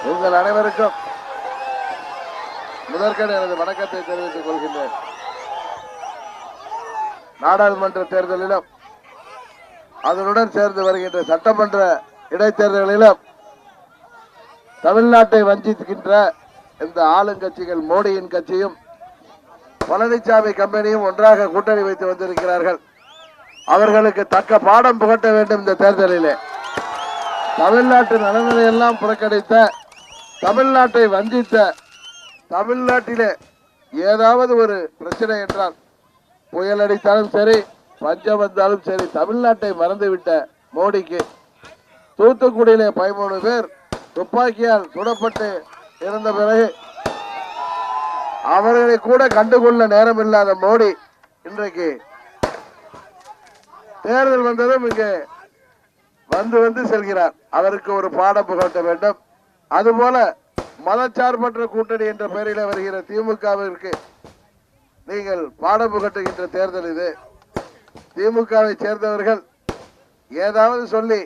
உங்கள் அனைவருக்கும் முதற்கண் எனது வணக்கத்தை தெரிவித்துக் கொள்கின்றேன். நாடாளுமன்ற தேர்தலிலும் அதனுடன் சேர்ந்து வருகின்ற சட்டமன்ற இடைத்தேர்தல்களிலும் தமிழ்நாட்டை வஞ்சிக்கின்ற இந்த ஆளுங்கட்சிகள் மோடியின் கட்சியும் பழனிசாமி கம்பெனியும் ஒன்றாக கூட்டணி வைத்து வந்திருக்கிறார்கள். அவர்களுக்கு தக்க பாடம் புகட்ட வேண்டும். இந்த தேர்தலிலே தமிழ்நாட்டு நலன்களை எல்லாம் புறக்கணித்த, தமிழ்நாட்டை வஞ்சித்த, தமிழ்நாட்டிலே ஏதாவது ஒரு பிரச்சனை என்றால் புயல் அடித்தாலும் சரி, பஞ்சம் வந்தாலும் சரி, தமிழ்நாட்டை மறந்துவிட்ட மோடிக்கு தூத்துக்குடியிலே 13 பேர் துப்பாக்கியால் சுடப்பட்டு இருந்த பிறகு அவர்களை கூட கண்டுகொள்ள நேரம் இல்லாத மோடி இன்றைக்கு தேர்தல் வந்ததும் இங்கே வந்து செல்கிறார். அவருக்கு ஒரு பாடம் புகட்ட வேண்டும். அதுபோல மதச்சார்பற்ற கூட்டணி என்ற பெயரில் வருகிற திமுகவிற்கு நீங்கள் பாடம் புகட்டுகின்ற தேர்தல் இது. திமுகவை சேர்ந்தவர்கள் ஏதாவது சொல்லி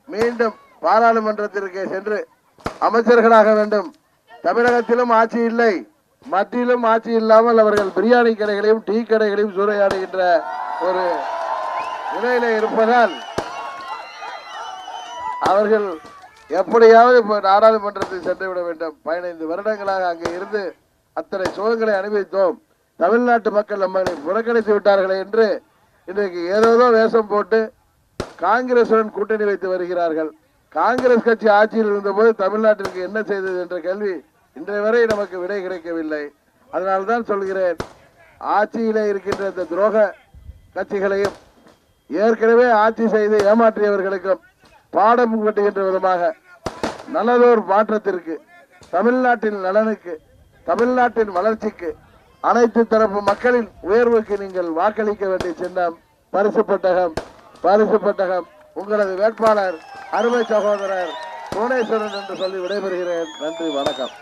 மீண்டும் பாராளுமன்றத்திற்கு சென்று அமைச்சர்களாக வேண்டும். தமிழகத்திலும் ஆட்சி இல்லை, மத்தியிலும் ஆட்சி இல்லாமல் அவர்கள் பிரியாணி கடைகளையும் டீ கடைகளையும் சூறையாடுகின்ற ஒரு நிலையில இருப்பதால் அவர்கள் எப்படியாவது நாடாளுமன்றத்தில் சென்று விட வேண்டும். 15 வருடங்களாக அங்கே இருந்து அத்தனை சுகங்களை அனுபவித்தோம். தமிழ்நாட்டு மக்கள் நம்மளை புறக்கணித்து விட்டார்களே என்று இன்றைக்கு ஏதோ வேஷம் போட்டு காங்கிரசுடன் கூட்டணி வைத்து வருகிறார்கள். காங்கிரஸ் கட்சி ஆட்சியில் இருந்தபோது தமிழ்நாட்டிற்கு என்ன செய்தது என்ற கேள்வி இன்றைய வரை நமக்கு விடை கிடைக்கவில்லை. அதனால்தான் சொல்கிறேன், ஆட்சியிலே இருக்கின்ற இந்த துரோக கட்சிகளையும் ஏற்கனவே ஆட்சி செய்து ஏமாற்றியவர்களுக்கும் பாடம் கட்டுகின்ற விதமாக நல்லதோர் மாற்றத்திற்கு, தமிழ்நாட்டின் நலனுக்கு, தமிழ்நாட்டின் வளர்ச்சிக்கு, அனைத்து தரப்பு மக்களின் உயர்வுக்கு நீங்கள் வாக்களிக்க வேண்டிய சின்னம் பரிசு பெட்டகம். பரிசு பெட்டகம் உங்களது வேட்பாளர் அருமை சகோதரர் புவனேஸ்வரன் என்று சொல்லி விடைபெறுகிறேன். நன்றி, வணக்கம்.